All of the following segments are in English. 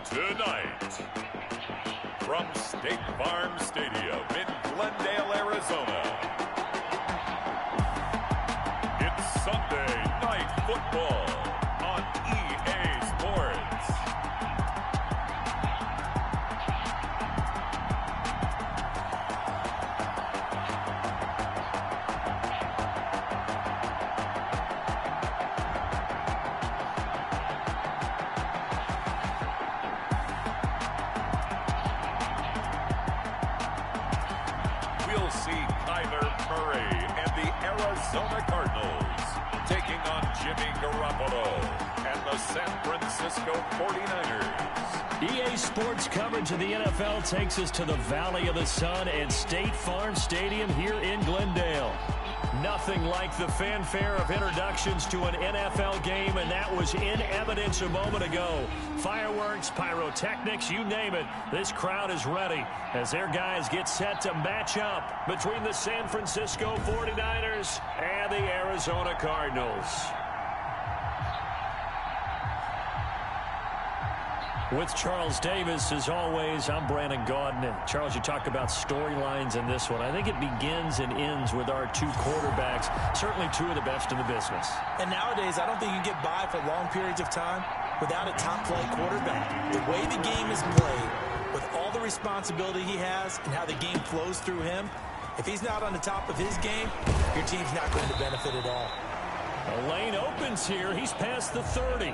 Tonight, from State Farm Stadium in Glendale, Arizona, it's Sunday Night Football on EA Sports. We'll see Kyler Murray and the Arizona Cardinals taking on Jimmy Garoppolo and the San Francisco 49ers. EA Sports coverage of the NFL takes us to the Valley of the Sun and State Farm Stadium here in Glendale. Nothing like the fanfare of introductions to an NFL game, and that was in evidence a moment ago. Fireworks, pyrotechnics, you name it. This crowd is ready as their guys get set to match up between the San Francisco 49ers and the Arizona Cardinals. With Charles Davis, as always, I'm Brandon Gaudin. And Charles, you talk about storylines in this one. I think it begins and ends with our two quarterbacks, certainly two of the best in the business. And nowadays, I don't think you can get by for long periods of time without a top-flight quarterback. The way the game is played, with all the responsibility he has and how the game flows through him, if he's not on the top of his game, your team's not going to benefit at all. A lane opens here. He's past the 30.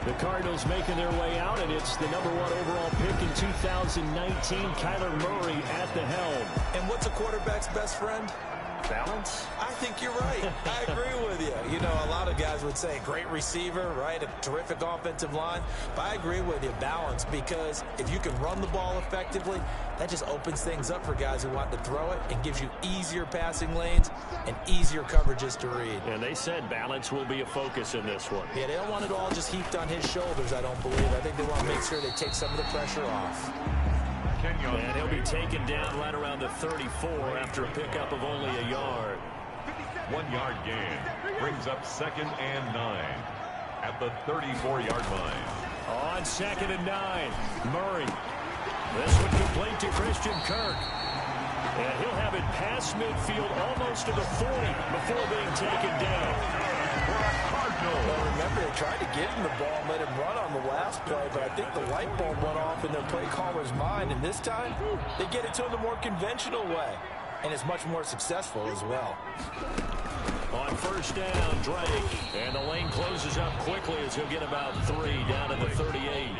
The Cardinals making their way out, and it's the #1 overall pick in 2019, Kyler Murray at the helm. And what's a quarterback's best friend? Balance? I think you're right. I agree with you. You know, a lot of guys would say great receiver, right? A terrific offensive line. But I agree with you, balance, because if you can run the ball effectively, that just opens things up for guys who want to throw it and gives you easier passing lanes and easier coverages to read. And they said balance will be a focus in this one. Yeah, they don't want it all just heaped on his shoulders, I don't believe. I think they want to make sure they take some of the pressure off. And he'll be taken down right around the 34 after a pickup of only a yard. 1 yard gain brings up 2nd and 9 at the 34-yard line. On 2nd and 9, Murray. This one complete to Christian Kirk. And he'll have it past midfield almost to the 40 before being taken down. Well, remember, they tried to give him the ball and let him run on the last play, but I think the light bulb went off in their play caller's mind, and this time, they get it to him the more conventional way, and it's much more successful as well. On 1st down, Drake, and the lane closes up quickly as he'll get about 3 down to the 38.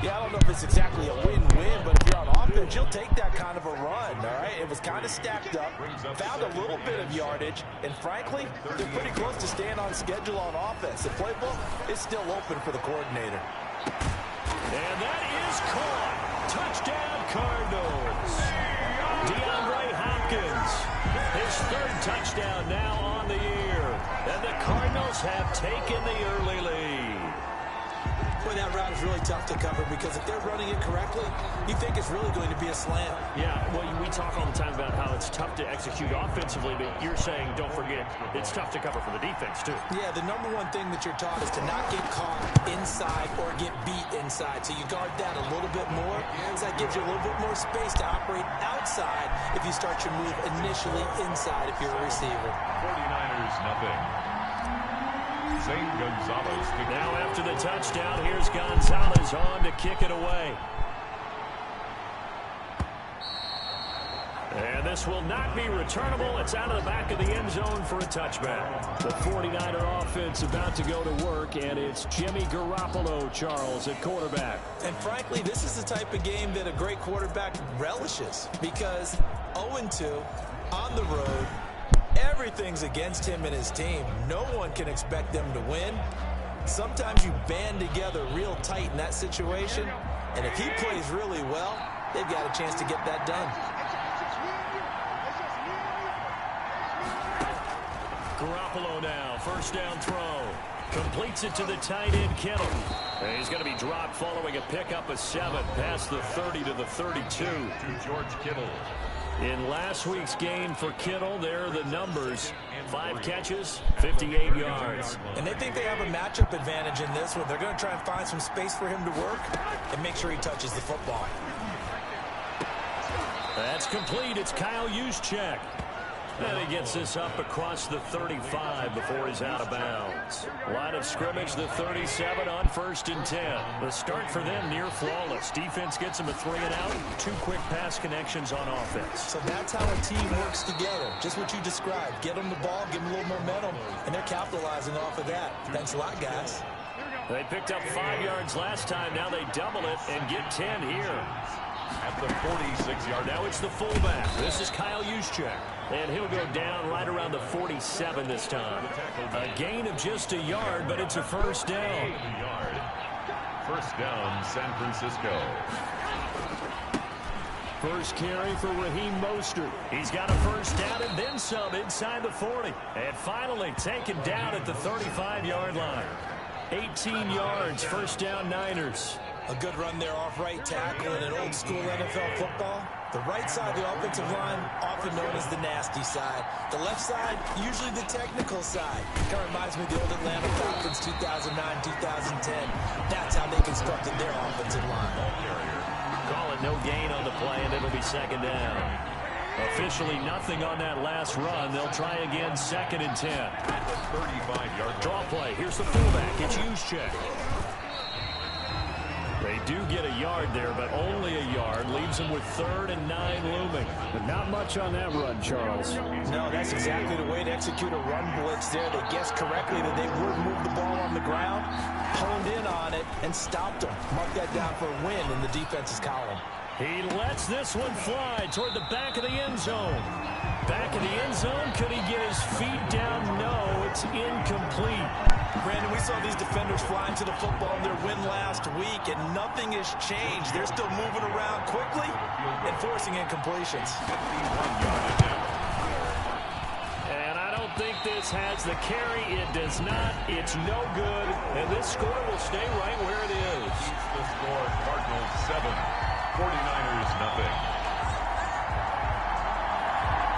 Yeah, I don't know if it's exactly a win-win, but if you're on offense, you'll take that kind of a run, all right? It was kind of stacked up, found a little bit of yardage, and frankly, they're pretty close to staying on schedule on offense. The playbook is still open for the coordinator. And that is caught. Touchdown, Cardinals. DeAndre Hopkins, his 3rd touchdown now on the year. And the Cardinals have taken the early lead. Boy, that route is really tough to cover because if they're running it correctly, you think it's really going to be a slant. Yeah, well, we talk all the time about how it's tough to execute offensively, but you're saying, don't forget, it's tough to cover for the defense, too. Yeah, the #1 thing that you're taught is to not get caught inside or get beat inside. So you guard that a little bit more, so that gives you a little bit more space to operate outside if you start your move initially inside if you're a receiver. 49ers nothing. Gonzalez. Now after the touchdown, here's Gonzalez on to kick it away. And this will not be returnable. It's out of the back of the end zone for a touchback. The 49er offense about to go to work, and it's Jimmy Garoppolo, Charles, at quarterback. And frankly, this is the type of game that a great quarterback relishes because 0-2 on the road, everything's against him and his team. No one can expect them to win. Sometimes you band together real tight in that situation, and if he plays really well, they've got a chance to get that done. Garoppolo now, 1st down throw. Completes it to the tight end, Kittle. And he's going to be dropped following a pickup of 7 past the 30 to the 32. To George Kittle. In last week's game for Kittle, there are the numbers. 5 catches, 58 yards. And they think they have a matchup advantage in this one. They're going to try and find some space for him to work and make sure he touches the football. That's complete. It's Kyle Juszczyk. And he gets this up across the 35 before he's out of bounds. Line of scrimmage, the 37 on 1st and 10. The start for them near flawless. Defense gets them a 3 and out. 2 quick pass connections on offense. So that's how a team works together. Just what you described. Get them the ball, give them a little momentum, and they're capitalizing off of that. Thanks a lot, guys. They picked up 5 yards last time. Now they double it and get 10 here. At the 46-yard. Now it's the fullback. This is Kyle Juszczyk. And he'll go down right around the 47 this time. A gain of just a yard, but it's a first down. First down, San Francisco. First carry for Raheem Mostert. He's got a first down and then some inside the 40. And finally taken down at the 35-yard line. 18 yards, first down Niners. A good run there off right tackle in an old-school NFL football. The right side of the offensive line, often known as the nasty side. The left side, usually the technical side. Kind of reminds me of the old Atlanta Falcons 2009, 2010. That's how they constructed their offensive line. Call it no gain on the play, and it'll be second down. Officially nothing on that last run. They'll try again, 2nd and 10. At the 35-yard draw play. Here's the fullback. It's Juszczyk. They do get a yard there, but only a yard. Leaves them with 3rd and 9 looming. But not much on that run, Charles. No, that's exactly the way to execute a run blitz there. They guessed correctly that they would move the ball on the ground, honed in on it, and stopped them. Mark that down for a win in the defense's column. He lets this one fly toward the back of the end zone. Back of the end zone. Could he get his feet down? No, it's incomplete. Brandon, we saw these defenders flying to the football in their win last week, and nothing has changed. They're still moving around quickly and forcing incompletions. And I don't think this has the carry. It does not. It's no good. And this score will stay right where it is. The score, Cardinals 7, 49ers nothing.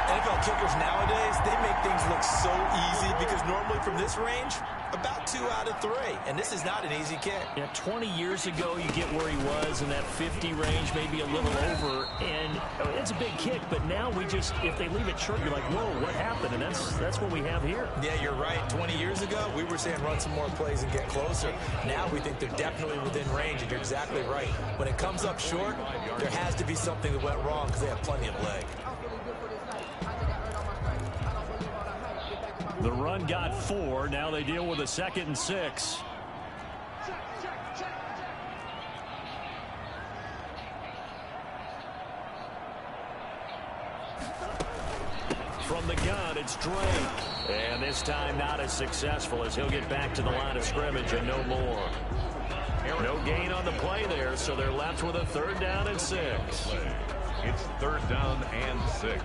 NFL kickers nowadays, they make things look so easy because normally from this range, about 2 out of 3. And this is not an easy kick. Yeah, 20 years ago, you get where he was in that 50 range, maybe a little over. And it's a big kick, but now we just, if they leave it short, you're like, whoa, what happened? And that's what we have here. Yeah, you're right. 20 years ago, we were saying run some more plays and get closer. Now we think they're definitely within range, and you're exactly right. When it comes up short, there has to be something that went wrong because they have plenty of leg. The run got 4. Now they deal with a 2nd and 6. From the gun, it's Drake. And this time not as successful as he'll get back to the line of scrimmage and no more. No gain on the play there, so they're left with a 3rd down and 6. It's 3rd down and 6.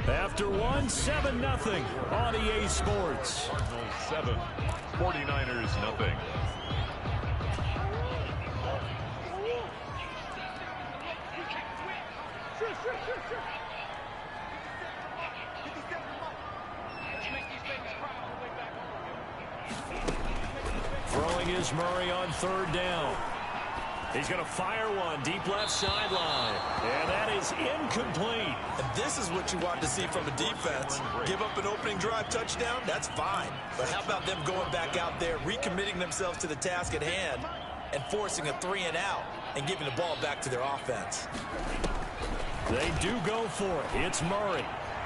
After 1, 7-0 on EA Sports. Cardinals 7, 49ers nothing. Throwing is Murray on 3rd down. He's going to fire one deep left sideline. And that is incomplete. And this is what you want to see from a defense. Give up an opening drive touchdown, that's fine. But how about them going back out there, recommitting themselves to the task at hand, and forcing a 3 and out, and giving the ball back to their offense. They do go for it. It's Murray.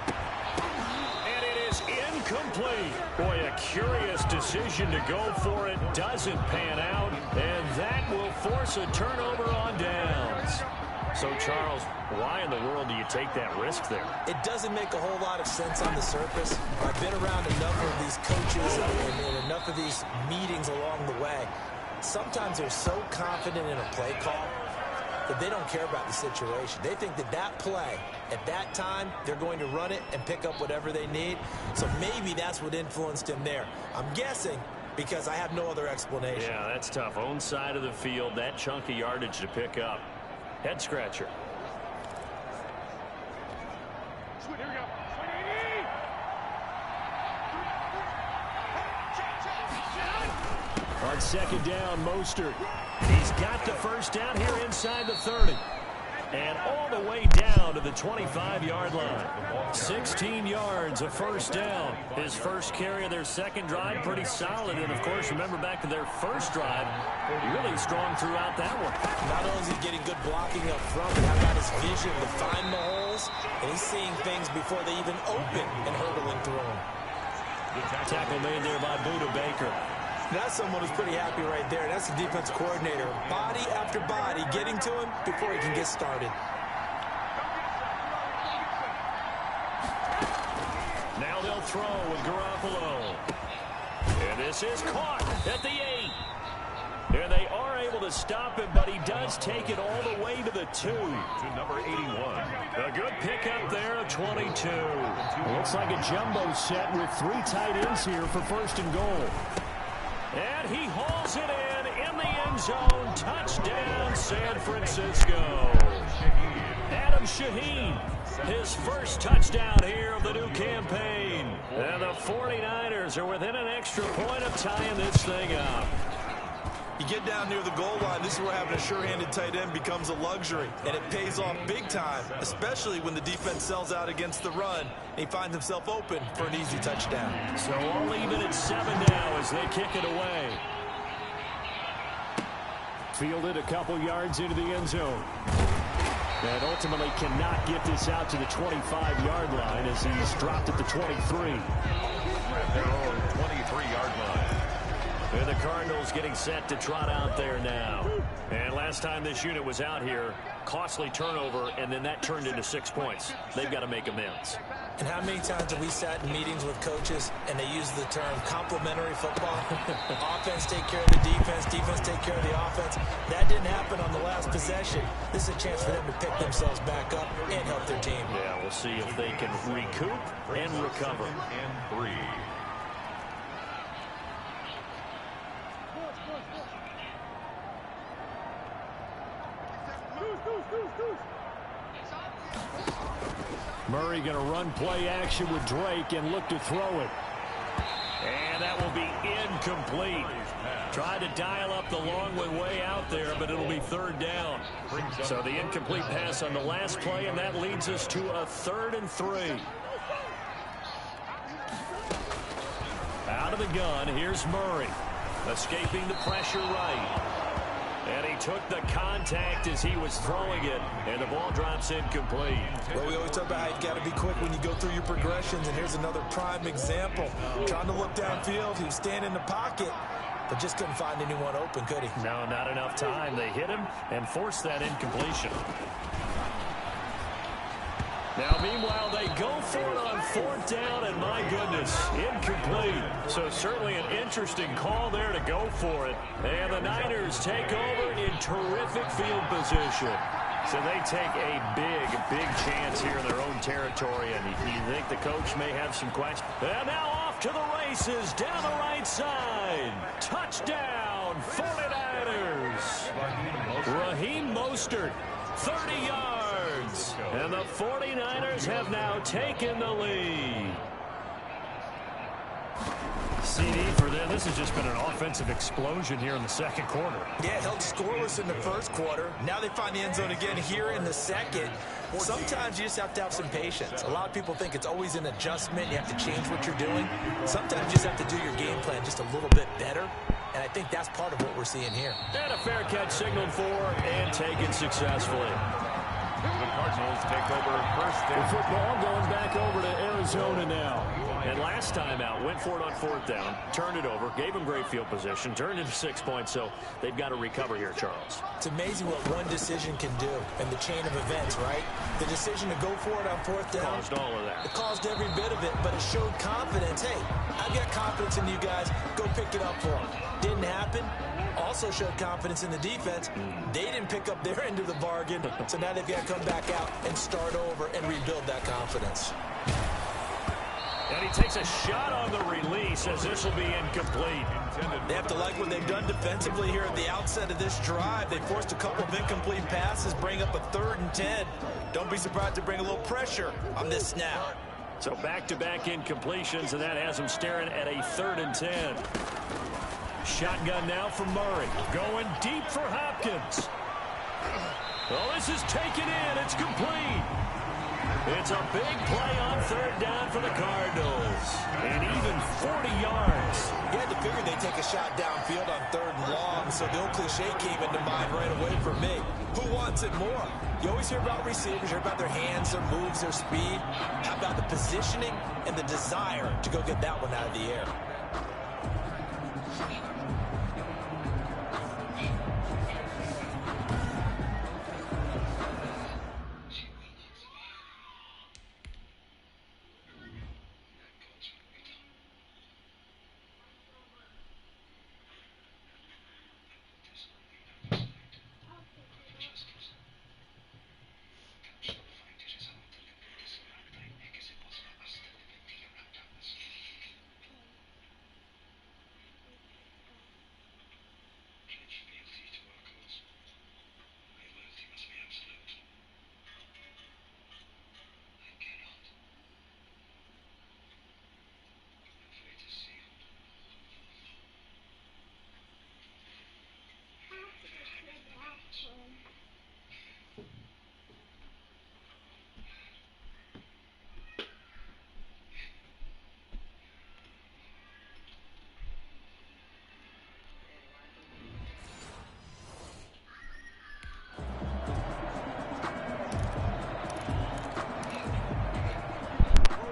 And it is incomplete. Boy, a curious decision to go for it. Doesn't pan out. And that will force a turnover on downs. So, Charles, why in the world do you take that risk there? It doesn't make a whole lot of sense on the surface. I've been around enough of these coaches and enough of these meetings along the way. Sometimes they're so confident in a play call that they don't care about the situation. They think that that play, at that time, they're going to run it and pick up whatever they need. So maybe that's what influenced him there. I'm guessing because I have no other explanation. Yeah, that's tough. Own side of the field, that chunk of yardage to pick up. Head scratcher. Here we go. On second down, Mostert. He's got the first down here inside the 30. And all the way down to the 25-yard line. 16 yards, a first down. His first carry of their second drive, pretty solid. And, of course, remember back to their first drive, really strong throughout that one. Not only is he getting good blocking up front, but how about his vision to find the holes? And he's seeing things before they even open and hurdling through them. Tackle made there by Buda Baker. That's someone who's pretty happy right there. That's the defense coordinator. Body after body getting to him before he can get started. Now they'll throw with Garoppolo. And this is caught at the 8. And they are able to stop him, but he does take it all the way to the 2. To number 81. A good pickup there of 22. Looks like a jumbo set with 3 tight ends here for first and goal. And he hauls it in the end zone. Touchdown, San Francisco. Adam Shaheen, his first touchdown here of the new campaign. And the 49ers are within an extra point of tying this thing up. You get down near the goal line, this is where having a sure-handed tight end becomes a luxury, and it pays off big time, especially when the defense sells out against the run, and he finds himself open for an easy touchdown. So all even at 7 now as they kick it away. Fielded a couple yards into the end zone. And ultimately cannot get this out to the 25-yard line as he's dropped at the 23. At their own 23-yard line. And the Cardinals getting set to trot out there now. And last time this unit was out here, costly turnover, and then that turned into 6 points. They've got to make amends. And how many times have we sat in meetings with coaches and they use the term complementary football? Offense take care of the defense, defense take care of the offense. That didn't happen on the last possession. This is a chance for them to pick themselves back up and help their team. Yeah, we'll see if they can recoup and recover. And 3. Murray going to run play action with Drake and look to throw it. And that will be incomplete. Tried to dial up the long way out there, but it'll be 3rd down. So the incomplete pass on the last play, and that leads us to a 3rd and 3. Out of the gun, here's Murray. Escaping the pressure right. And he took the contact as he was throwing it, and the ball drops incomplete. Well, we always talk about how you've got to be quick when you go through your progressions, and here's another prime example. Trying to look downfield, he was standing in the pocket, but just couldn't find anyone open, could he? No, not enough time. They hit him and forced that incompletion. Now, meanwhile, they go for it on 4th down, and my goodness, incomplete. So certainly an interesting call there to go for it. And the Niners take over in terrific field position. So they take a big chance here in their own territory, and you think the coach may have some questions. And now off to the races down the right side. Touchdown, 49ers. Raheem Mostert, 30 yards. And the 49ers have now taken the lead. CD for them. This has just been an offensive explosion here in the second quarter. Yeah, held scoreless in the first quarter. Now they find the end zone again here in the second. Sometimes you just have to have some patience. A lot of people think it's always an adjustment. You have to change what you're doing. Sometimes you just have to do your game plan just a little bit better. And I think that's part of what we're seeing here. And a fair catch signaled for and taken successfully. The Cardinals take over first The down. football going back over to Arizona now. And last time out, went for it on 4th down, turned it over, gave them great field position, turned into 6 points, so they've got to recover here, Charles. It's amazing what one decision can do in the chain of events, right? The decision to go for it on 4th down. Caused all of that. It caused every bit of it, but it showed confidence. Hey, I've got confidence in you guys. Go pick it up for them. Didn't happen. Also showed confidence in the defense. They didn't pick up their end of the bargain, so now they've got to come back out and start over and rebuild that confidence. And he takes a shot on the release as this will be incomplete. They have to like what they've done defensively here at the outset of this drive. They forced a couple of incomplete passes, bring up a 3rd and 10. Don't be surprised to bring a little pressure on this snap. So back-to-back incompletions, and that has him staring at a 3rd and 10. Shotgun now for Murray. Going deep for Hopkins. Well, this is taken in. It's complete. It's a big play on 3rd down for the Cardinals. And even 40 yards. You had to figure they'd take a shot downfield on 3rd and long, so the old cliche came into mind right away for me. Who wants it more? You always hear about receivers, you hear about their hands, their moves, their speed. How about the positioning and the desire to go get that one out of the air?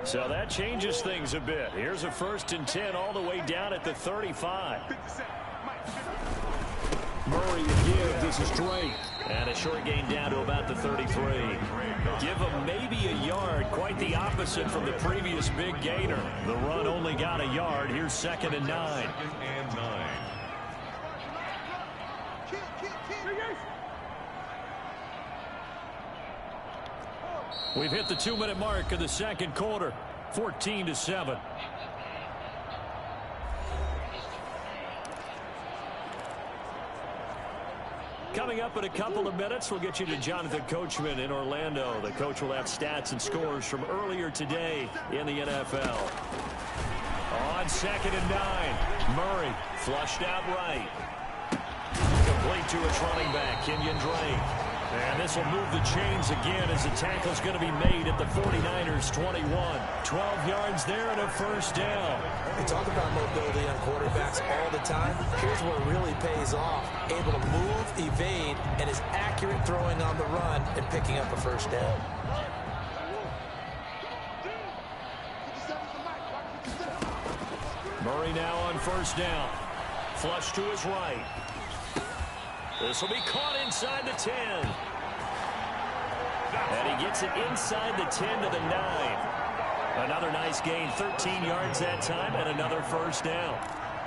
So that changes things a bit. Here's a 1st and 10 all the way down at the 35. Murray to give. This is Drake. And a short gain down to about the 33. Give him maybe a yard. Quite the opposite from the previous big gainer. The run only got a yard. Here's 2nd and 9. We've hit the 2-minute mark of the 2nd quarter, 14-7. Coming up in a couple of minutes, we'll get you to Jonathan Coachman in Orlando. The coach will have stats and scores from earlier today in the NFL. On 2nd and 9, Murray flushed out right. Complete to its running back, Kenyon Drake. And this will move the chains again as the tackle's going to be made at the 49ers 21. 12 yards there and a 1st down. We talk about mobility on quarterbacks all the time. Here's where it really pays off. Able to move, evade, and is accurate throwing on the run and picking up a 1st down. Murray now on 1st down. Flush to his right. This will be caught inside the 10. And he gets it inside the 10 to the 9. Another nice gain, 13 yards that time, and another 1st down.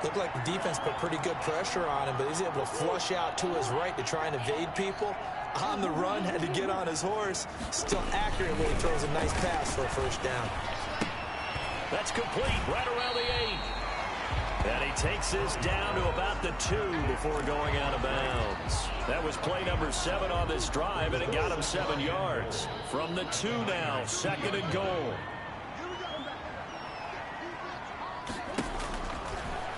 Looked like the defense put pretty good pressure on him, but he's able to flush out to his right to try and evade people. On the run, had to get on his horse. Still accurately throws a nice pass for a 1st down. That's complete, right around the 8. And he takes this down to about the 2 before going out of bounds. That was play number 7 on this drive, and it got him 7 yards. From the 2 now, 2nd and goal.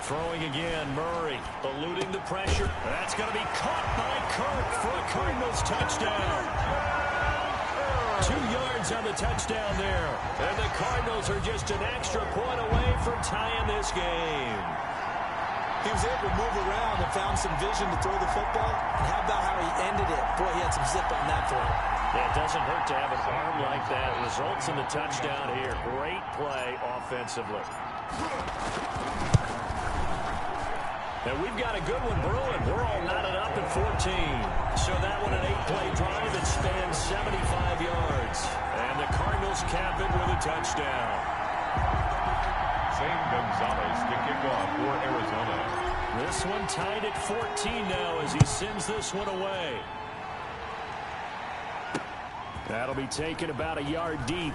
Throwing again, Murray, eluding the pressure. That's going to be caught by Kirk for a Cardinals touchdown. 2 yards on the touchdown there. And the Cardinals are just an extra point away from tying this game. He was able to move around and found some vision to throw the football. And how about how he ended it? Boy, he had some zip on that throw. Yeah, it doesn't hurt to have an arm like that. Results in the touchdown here. Great play offensively. And we've got a good one brewing. We're all knotted up at 14. So that one an 8-play drive that spans 75 yards. And the Cardinals cap it with a touchdown. Zane Gonzalez to kick off for Arizona. This one tied at 14 now as he sends this one away. That'll be taken about a yard deep.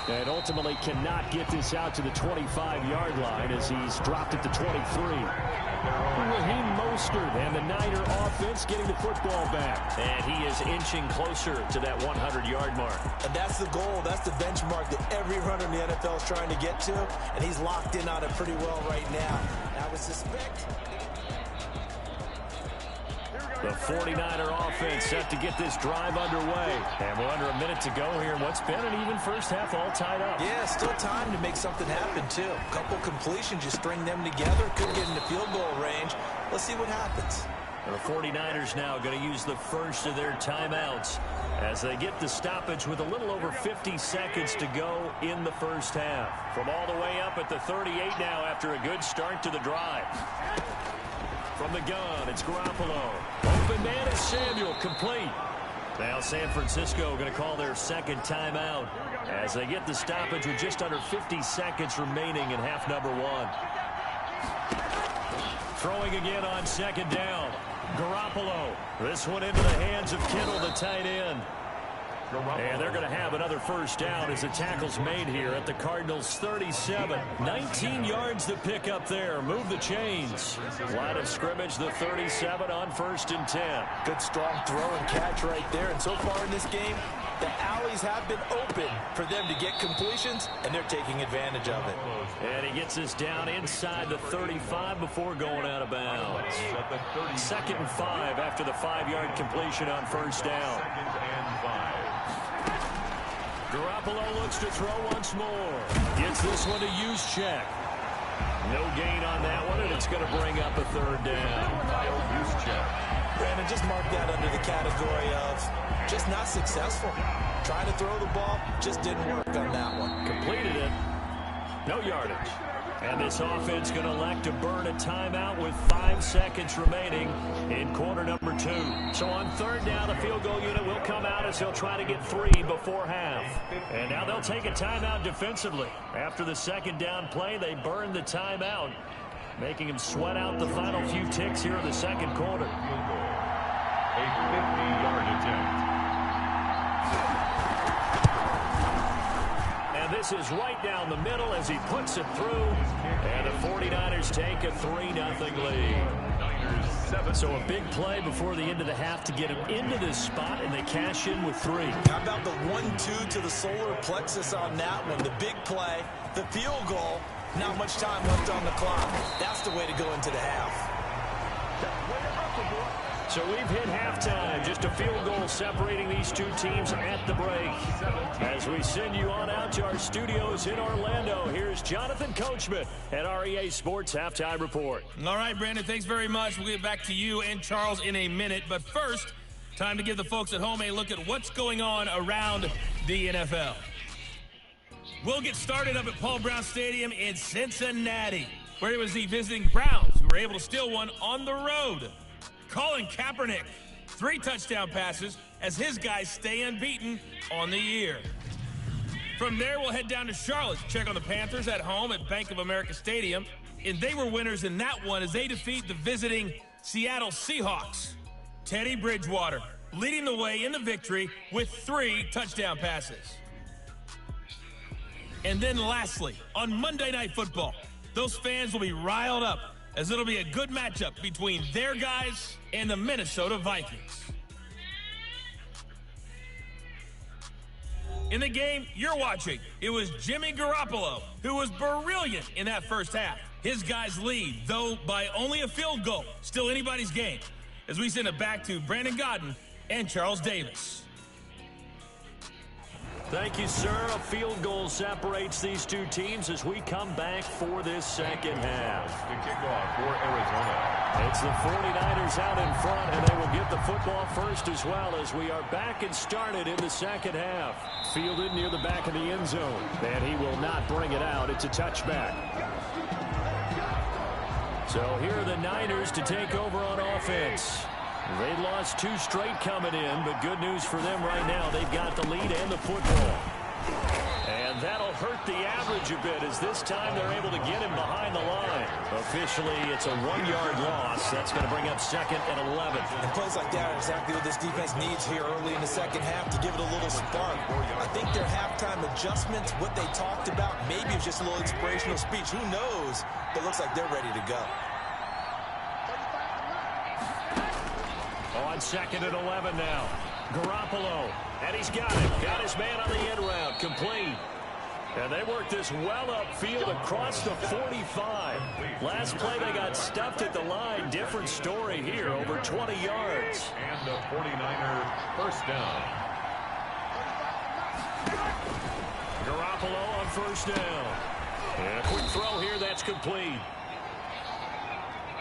And ultimately cannot get this out to the 25-yard line as he's dropped it to 23. Raheem Mostert and the Niner offense getting the football back. And he is inching closer to that 100-yard mark. And that's the goal. That's the benchmark that every runner in the NFL is trying to get to. And he's locked in on it pretty well right now. I would suspect... The 49er offense set to get this drive underway. And we're under a minute to go here in what's been an even first half, all tied up. Yeah, still time to make something happen, too. A couple completions, you string them together, could get into field goal range. Let's see what happens. The 49ers now going to use the first of their timeouts as they get the stoppage with a little over 50 seconds to go in the first half. From all the way up at the 38 now after a good start to the drive. From the gun, it's Garoppolo. Open man is Samuel, complete. Now San Francisco going to call their second timeout as they get the stoppage with just under 50 seconds remaining in half number one. Throwing again on second down. Garoppolo. This one into the hands of Kittle, the tight end. And they're going to have another first down as the tackle's made here at the Cardinals' 37. 19 yards to pick up there. Move the chains. Line of scrimmage, the 37 on 1st and 10. Good strong throw and catch right there. And so far in this game, the alleys have been open for them to get completions, and they're taking advantage of it. And he gets us down inside the 35 before going out of bounds. 2nd and 5 after the 5-yard completion on first down. Garoppolo looks to throw once more. Gets this one to use check. No gain on that one, and it's going to bring up a 3rd down. Brandon, just mark that under the category of just not successful. Trying to throw the ball, just didn't work on that one. Completed it. No yardage. And this offense going to elect to burn a timeout with 5 seconds remaining in quarter number 2. So on 3rd down, the field goal unit will come out as they'll try to get 3 before half. And now they'll take a timeout defensively. After the 2nd down play, they burn the timeout, making them sweat out the final few ticks here in the 2nd quarter. A 50-yard attempt. This is right down the middle as he puts it through. And the 49ers take a 3-0 lead. So a big play before the end of the half to get him into this spot, and they cash in with 3. How about the 1-2 to the solar plexus on that one? The big play, the field goal, not much time left on the clock. That's the way to go into the half. So we've hit halftime. Just a field goal separating these two teams at the break. As we send you on out to our studios in Orlando, here's Jonathan Coachman at REA Sports Halftime Report. All right, Brandon, thanks very much. We'll get back to you and Charles in a minute. But first, time to give the folks at home a look at what's going on around the NFL. We'll get started up at Paul Brown Stadium in Cincinnati, where it was the visiting Browns who were able to steal one on the road. Colin Kaepernick, 3 touchdown passes as his guys stay unbeaten on the year. From there, we'll head down to Charlotte to check on the Panthers at home at Bank of America Stadium. And they were winners in that one as they defeat the visiting Seattle Seahawks. Teddy Bridgewater leading the way in the victory with 3 touchdown passes. And then lastly, on Monday Night Football, those fans will be riled up as it'll be a good matchup between their guys and the Minnesota Vikings. In the game you're watching, it was Jimmy Garoppolo who was brilliant in that first half. His guys lead, though by only a field goal. Still anybody's game. As we send it back to Brandon Godden and Charles Davis. Thank you, sir. A field goal separates these two teams as we come back for this second half. The kickoff for Arizona. It's the 49ers out in front, and they will get the football first as well as we are back and started in the second half. Fielded near the back of the end zone, and he will not bring it out. It's a touchback. So here are the Niners to take over on offense. They lost 2 straight coming in, but good news for them right now. They've got the lead and the football. And that'll hurt the average a bit, as this time they're able to get him behind the line. Officially, it's a 1-yard loss. That's going to bring up 2nd and 11. And plays like that are exactly what this defense needs here early in the second half to give it a little spark. I think their halftime adjustments, what they talked about, maybe it's just a little inspirational speech. Who knows? But it looks like they're ready to go. On 2nd and 11 now. Garoppolo, and he's got it. Got his man on the end route, complete. And they work this well upfield across the 45. Last play they got stuffed at the line. Different story here, over 20 yards. And the 49er first down. Garoppolo on first down. And a quick throw here, that's complete.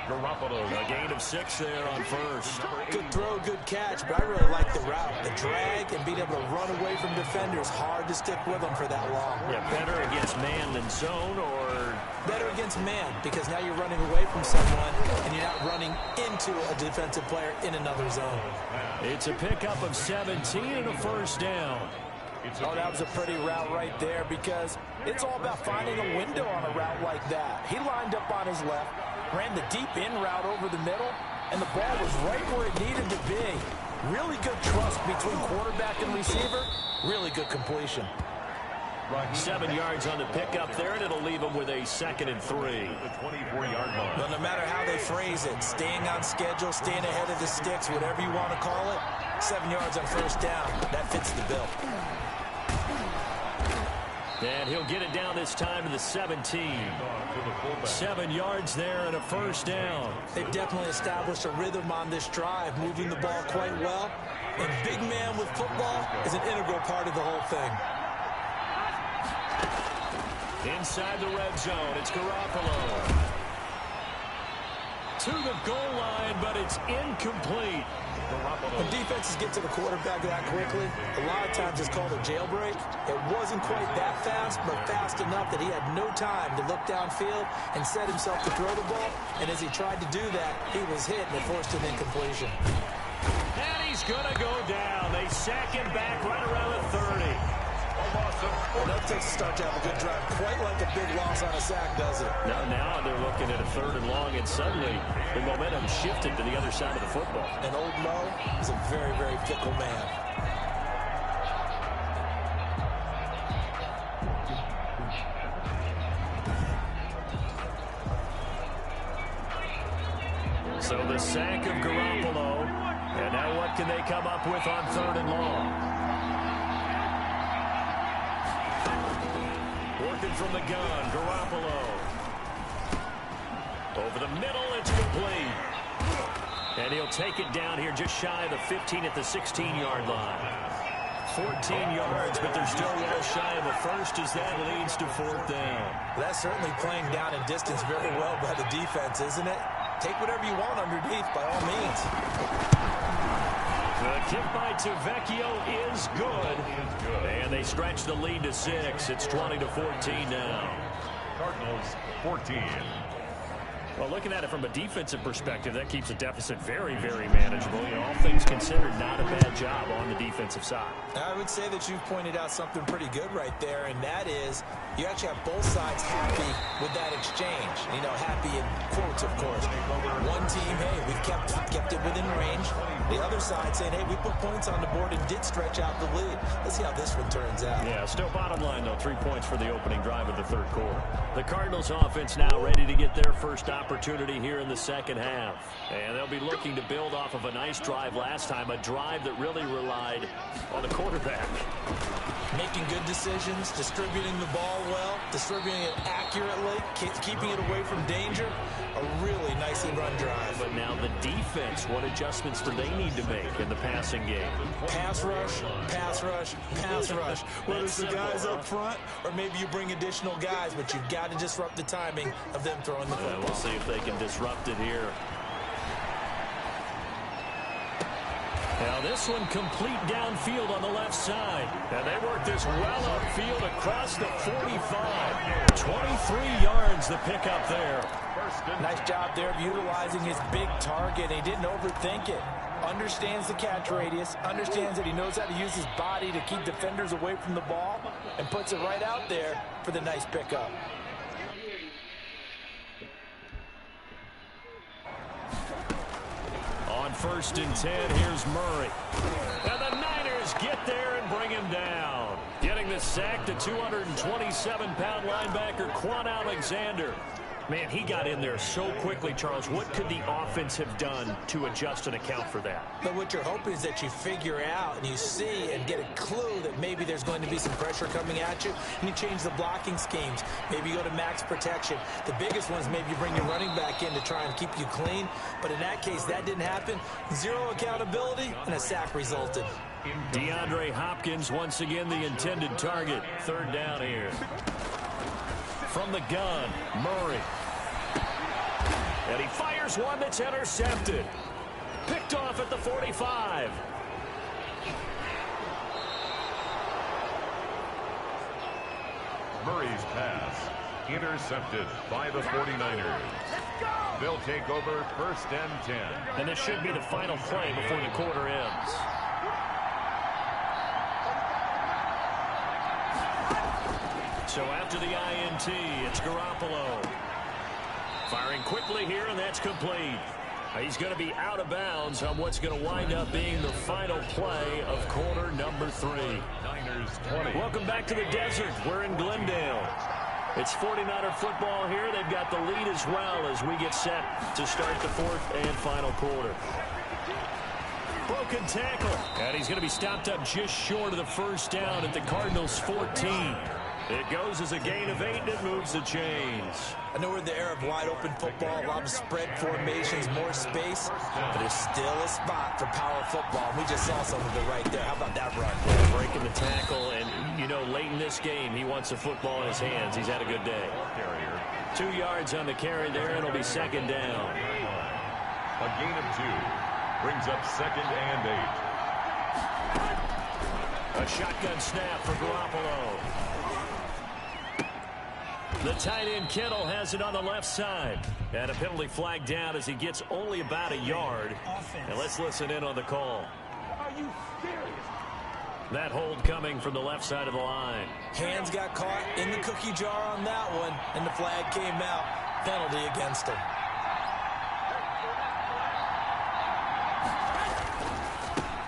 Garoppolo, a gain of 6 there on first. Good throw, good catch, but I really like the route. The drag and being able to run away from defenders. Hard to stick with them for that long. Yeah, better against man than zone, or? Better against man, because now you're running away from someone and you're not running into a defensive player in another zone. It's a pickup of 17 and a first down. Oh, that was a pretty route right there, because it's all about finding a window on a route like that. He lined up on his left, ran the deep in route over the middle, and the ball was right where it needed to be. Really good trust between quarterback and receiver. Really good completion. 7 yards on the pickup there, and it'll leave him with a 2nd and 3. The 24-yard line. But no matter how they phrase it, staying on schedule, staying ahead of the sticks, whatever you want to call it, 7 yards on first down, that fits the bill. And he'll get it down this time to the 17. 7 yards there and a first down. They've definitely established a rhythm on this drive, moving the ball quite well. And big man with football is an integral part of the whole thing. Inside the red zone, it's Garoppolo. To the goal line, but it's incomplete. When defenses get to the quarterback that quickly, a lot of times it's called a jailbreak. It wasn't quite that fast, but fast enough that he had no time to look downfield and set himself to throw the ball. And as he tried to do that, he was hit and it forced an incompletion. And he's going to go down. They sack him back right around the 30. Well, that takes a start to have a good drive. Quite like a big loss on a sack, does it? Now they're looking at a 3rd and long, and suddenly the momentum shifted to the other side of the football. And old Mo is a very, very fickle man. So the sack of Garoppolo, and now what can they come up with on 3rd and long? Working from the gun, Garoppolo. Over the middle, it's complete. And he'll take it down here just shy of the 15 at the 16-yard line. 14 yards, but they're still well shy of a first as that leads to 4th down. That's certainly playing down in distance very well by the defense, isn't it? Take whatever you want underneath, by all means. The kick by Tavecchio is good. And they stretch the lead to 6. It's 20-14 now. Cardinals 14. Well, looking at it from a defensive perspective, that keeps the deficit very, very manageable. You know, all things considered, not a bad job on the defensive side. I would say that you've pointed out something pretty good right there, and that is you actually have both sides happy with that exchange. You know, happy in quotes, of course. One team, hey, we've kept it within range. The other side saying, hey, we put points on the board and did stretch out the lead. Let's see how this one turns out. Yeah, still bottom line, though, 3 points for the opening drive of the 3rd quarter. The Cardinals offense now ready to get their first opportunity here in the second half. And they'll be looking to build off of a nice drive last time, a drive that really relied on the quarterback. Making good decisions, distributing the ball well, distributing it accurately, keeping it away from danger. A really nicely run drive. But now the defense, what adjustments do they need to make in the passing game? Pass rush, pass rush, pass rush. Whether it's the guys up front or maybe you bring additional guys, but you've got to disrupt the timing of them throwing the football. We'll see if they can disrupt it here. Now this one complete downfield on the left side. And they work this well upfield across the 45. 23 yards the pickup there. Nice job there of utilizing his big target. He didn't overthink it. Understands the catch radius. Understands that he knows how to use his body to keep defenders away from the ball. and puts it right out there for the nice pickup. On 1st and 10, here's Murray. And the Niners get there and bring him down. Getting the sack to 227-pound linebacker Quan Alexander. Man, he got in there so quickly, Charles. What could the offense have done to adjust and account for that? But what you're hoping is that you figure out and you see and get a clue that maybe there's going to be some pressure coming at you, and you change the blocking schemes. Maybe you go to max protection. The biggest one is maybe you bring your running back in to try and keep you clean. But in that case, that didn't happen. Zero accountability, and a sack resulted. DeAndre Hopkins, once again, the intended target. 3rd down here. From the gun, Murray. And he fires one that's intercepted. Picked off at the 45. Murray's pass intercepted by the 49ers. They'll take over 1st and 10. And this should be the final play before the quarter ends. So after the INT, it's Garoppolo. Firing quickly here, and that's complete. He's going to be out of bounds on what's going to wind up being the final play of quarter number 3. Niners 20. Welcome back to the desert. We're in Glendale. It's 49er football here. They've got the lead as well as we get set to start the 4th and final quarter. Broken tackle. And he's going to be stopped up just short of the 1st down at the Cardinals' 14. It goes as a gain of 8, and it moves the chains. I know we're in the era of wide-open football, a lot of spread formations, more space, but there's still a spot for power football. And we just saw some of it right there. How about that run? Yeah, breaking the tackle, and, you know, late in this game, he wants the football in his hands. He's had a good day. 2 yards on the carry there, and it'll be 2nd down. A gain of 2 brings up 2nd and 8. A shotgun snap for Garoppolo. The tight end Kittle has it on the left side. And a penalty flag down as he gets only about a yard. And let's listen in on the call. Are you serious? That hold coming from the left side of the line. Hands got caught in the cookie jar on that one, and the flag came out. Penalty against him.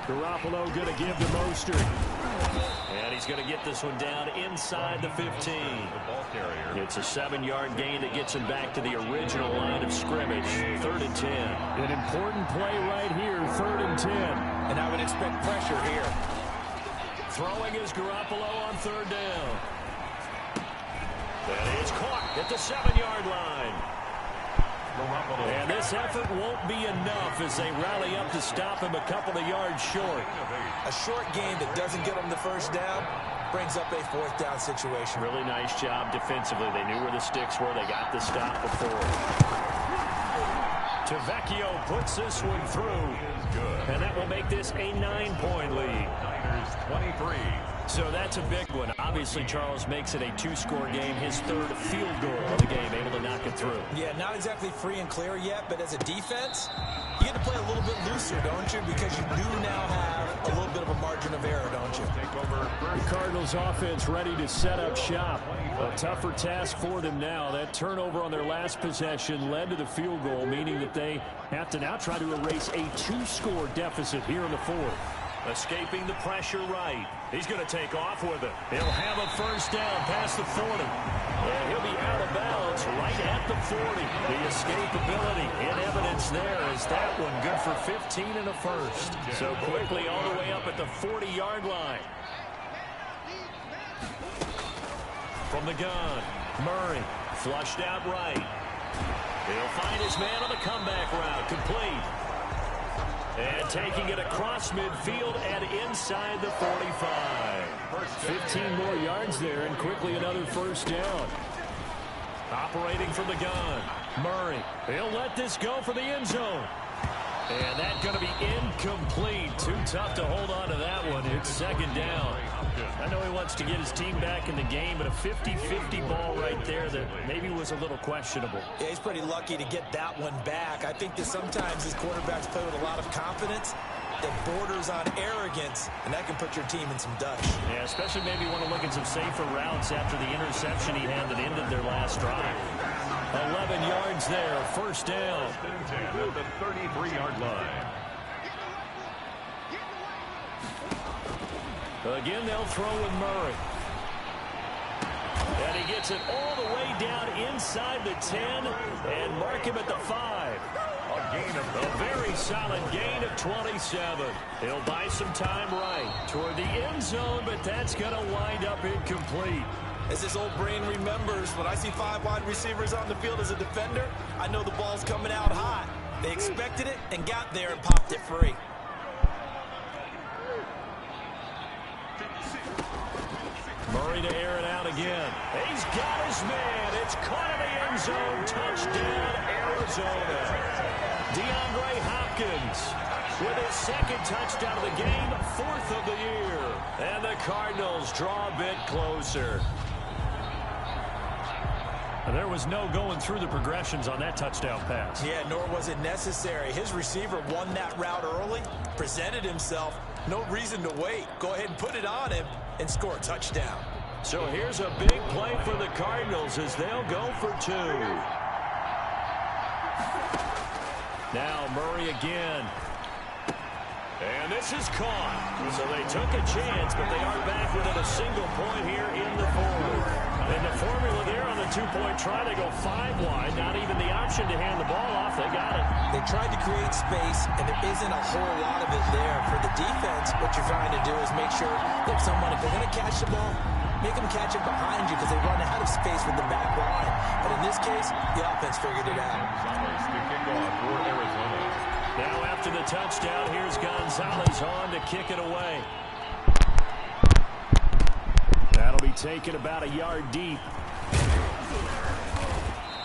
Garoppolo going to give to Mostert. And he's going to get this one down inside the 15. It's a 7-yard gain that gets him back to the original line of scrimmage. 3rd and 10. An important play right here, 3rd and 10. And I would expect pressure here. Throwing is Garoppolo on 3rd down. And it's caught at the 7-yard line. And this effort won't be enough as they rally up to stop him a couple of yards short. A short game that doesn't get them the 1st down brings up a 4th down situation. Really nice job defensively. They knew where the sticks were. They got the stop before. Tavecchio puts this one through. And that will make this a 9-point lead. Niners 23. So that's a big one. Obviously, Charles makes it a 2-score game. His 3rd field goal of the game, able to knock it through. Yeah, not exactly free and clear yet, but as a defense, you get to play a little bit looser, don't you? Because you do now have a little bit of a margin of error, don't you? Take over The Cardinals offense ready to set up shop. A tougher task for them now. That turnover on their last possession led to the field goal, meaning that they have to now try to erase a 2-score deficit here in the 4th. Escaping the pressure right. He's going to take off with it. He'll have a 1st down past the 40. And he'll be out of bounds right at the 40. The escapability in evidence there is that one good for 15 and a 1st. So quickly all the way up at the 40-yard line. From the gun, Murray flushed out right. He'll find his man on the comeback route, complete. And taking it across midfield and inside the 45. 15 more yards there and quickly another 1st down. Operating from the gun, Murray. He'll let this go for the end zone. And that's going to be incomplete. Too tough to hold on to that one. It's 2nd down. I know he wants to get his team back in the game, but a 50-50 ball right there that maybe was a little questionable. Yeah, he's pretty lucky to get that one back. I think that sometimes his quarterbacks play with a lot of confidence. that borders on arrogance, and that can put your team in some dust. Yeah, especially maybe want to look at some safer routes after the interception he had that ended their last drive. 11 yards there, first down. At the 33-yard line. Again, they'll throw with Murray. And he gets it all the way down inside the 10 and mark him at the 5. A very solid gain of 27. He'll buy some time right toward the end zone, but that's going to wind up incomplete. As his old brain remembers, when I see 5 wide receivers on the field as a defender, I know the ball's coming out hot. They expected it and got there and popped it free. Murray to air it out again. He's got his man. It's caught in the end zone. Touchdown, Arizona. DeAndre Hopkins with his second touchdown of the game, 4th of the year. And the Cardinals draw a bit closer. There was no going through the progressions on that touchdown pass. Yeah, nor was it necessary. His receiver won that route early, presented himself. No reason to wait. Go ahead and put it on him and score a touchdown. So here's a big play for the Cardinals as they'll go for 2. Now Murray again. And this is caught. So they took a chance, but they are back within a single point here in the 4th. And the formula there on the 2-point try, they go 5 wide. Not even the option to hand the ball off. They got it. They tried to create space, and there isn't a whole lot of it there. For the defense, what you're trying to do is make sure that someone, if they're going to catch the ball, make them catch it behind you because they run out of space with the back line. But in this case, the offense figured it out. Now after the touchdown, here's Gonzalez on to kick it away. That'll be taken about a yard deep.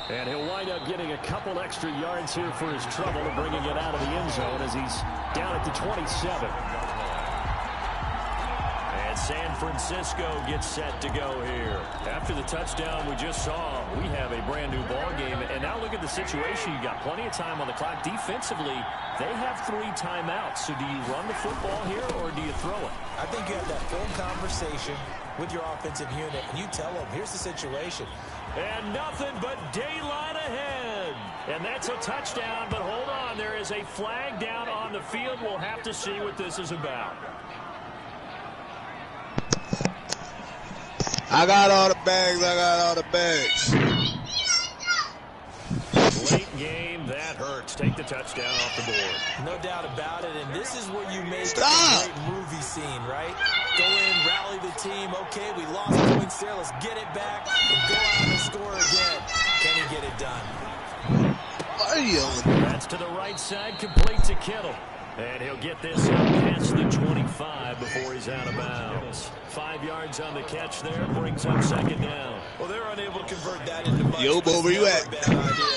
And he'll wind up getting a couple extra yards here for his trouble and bringing it out of the end zone as he's down at the 27. And San Francisco gets set to go here. After the touchdown we just saw, we have a brand new ball game. And now look at the situation. You got plenty of time on the clock. Defensively, they have 3 timeouts. So do you run the football here or do you throw it? I think you have that full conversation with your offensive unit, and you tell them, here's the situation. And nothing but daylight ahead. And that's a touchdown, but hold on. There is a flag down on the field. We'll have to see what this is about. I got all the bags. I got all the bags. Late game, that hurts. Take the touchdown off the board. No doubt about it, and this is where you make a Stop. great movie scene, right? Go in, rally the team. Okay, we lost points there. Let's get it back and go out and score again. Can he get it done? Why are you yelling? That's to the right side, complete to Kittle. And he'll get this out past the 25 before he's out of bounds. 5 yards on the catch there, brings up second down. Well, they're unable to convert that into much. Yo, Bo, where you at?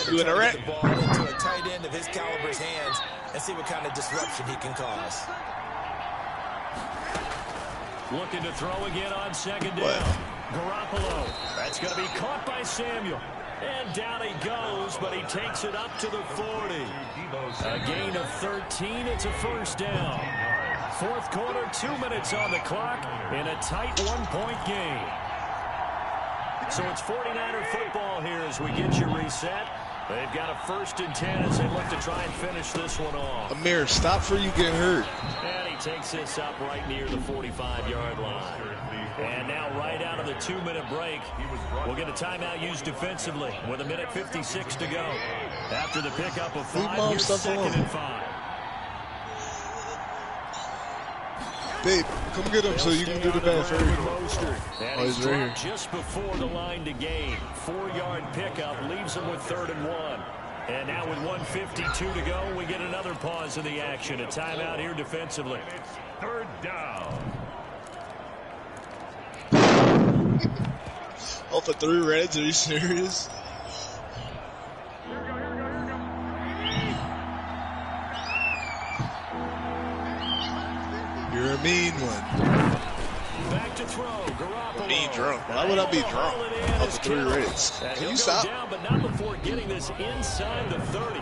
You in a wreck? The ball into a tight end of his caliber's hands and see what kind of disruption he can cause. Looking to throw again on second down. Garoppolo. That's going to be caught by Samuel. And down he goes, but he takes it up to the 40. A gain of 13. It's a first down. 4th quarter, 2 minutes on the clock in a tight 1-point game. So it's 49er football here as we get you reset. They've got a 1st and 10 as they look to try and finish this one off. Amir, stop before you get hurt. And he takes this up right near the 45-yard line. And now right out of the 2-minute break, we'll get a timeout used defensively with 1:56 to go. After the pickup of 5, here's 2nd and 5. Babe, come get him so you can do the pass right here. Oh, he's right here. Just before the line to gain. 4-yard pickup leaves him with 3rd and 1. And now with 1:52 to go, we get another pause in the action. A timeout here defensively. 3rd down. Oh, for 3 reds? Are you serious? You're a mean one. Back to to throw. Garoppolo. Be drunk. Why would I be drunk? Up for 3 reds. Can you stop? Down, but not before getting this inside the 30.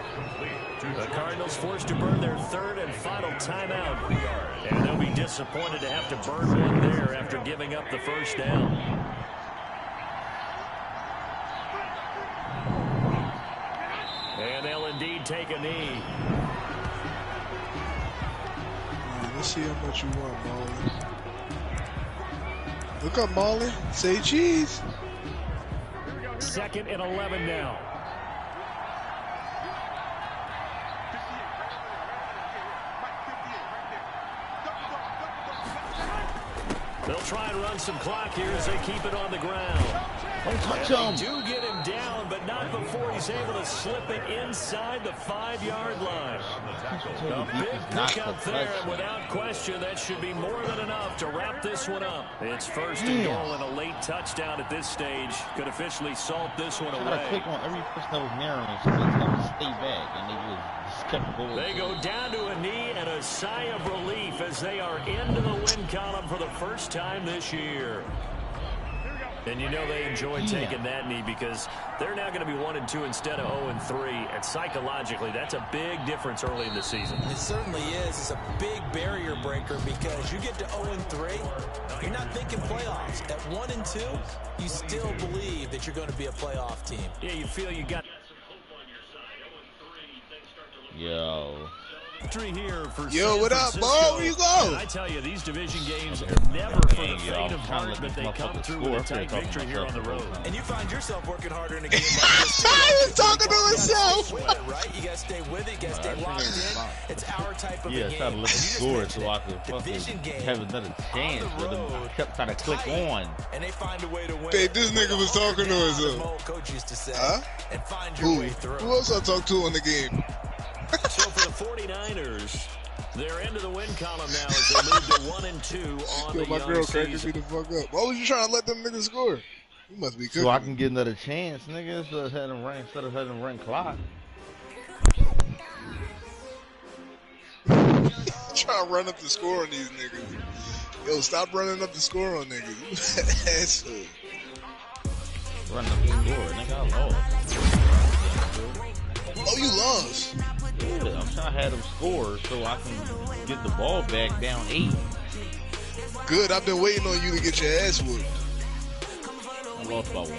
The Cardinals forced to burn their 3rd and final timeout. And they'll be disappointed to have to burn one there after giving up the first down. And they'll indeed take a knee. Let's see how much you want, Molly. Look up, Molly. Say cheese. 2nd and 11 now. They'll try and run some clock here as they keep it on the ground. Don't touch him. They do get him down, but not before he's able to slip it inside the 5-yard line. A big pickup there, and without question, that should be more than enough to wrap this one up. It's 1st and goal and a late touchdown at this stage. Could officially salt this one away. I click on every person that was near him so they tell him to stay back, and they just kept going. They go down to a knee and a sigh of relief as they are into the win column for the first time this year. And you know they enjoy taking that knee because they're now going to be 1-2 instead of 0-3. And psychologically, that's a big difference early in the season. It certainly is. It's a big barrier breaker because you get to 0-3, you're not thinking playoffs. At 1-2, you still believe that you're going to be a playoff team. Yeah, you feel you got. Yo. Here for Yo, what up, Bo? Where you go? I tell you, these division games are never for the faint of heart, but they come through with a tight victory here on the road. And you find yourself working harder in a game like this. He was talking to himself. Right? You got to stay with it. You got to stay locked in. It's our type of a game. Yeah, try to look at the score so I could fucking have another chance with him. I kept trying to click on. And they find a way to win. Babe, this nigga was talking to himself. Coach used to say, huh? And find your way through. Who else I talked to in the game? So for the 49ers, they're into the win column now as they move to 1-2 on Yo, the my girl cracking season. me the fuck up. Why was you trying to let them niggas score? You must be cooking. So I can get another chance, nigga, instead of having them run clock. Trying to run up the score on these niggas. Yo, stop running up the score on niggas. Asshole. Run up the score, nigga, I lost. Oh, you lost. Yeah, I'm trying to have them score so I can get the ball back down 8. Good, I've been waiting on you to get your ass whooped. I lost by 1.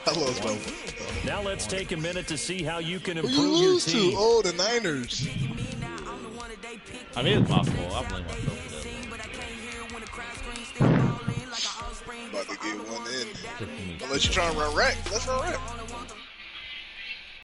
I lost by 1. Now let's take a minute to see how you can improve Who you lose your team. to? Oh, the Niners. I mean, it's my fault. I blame myself for that. About to get one in. I'll let you try and run rack. Let's run rack.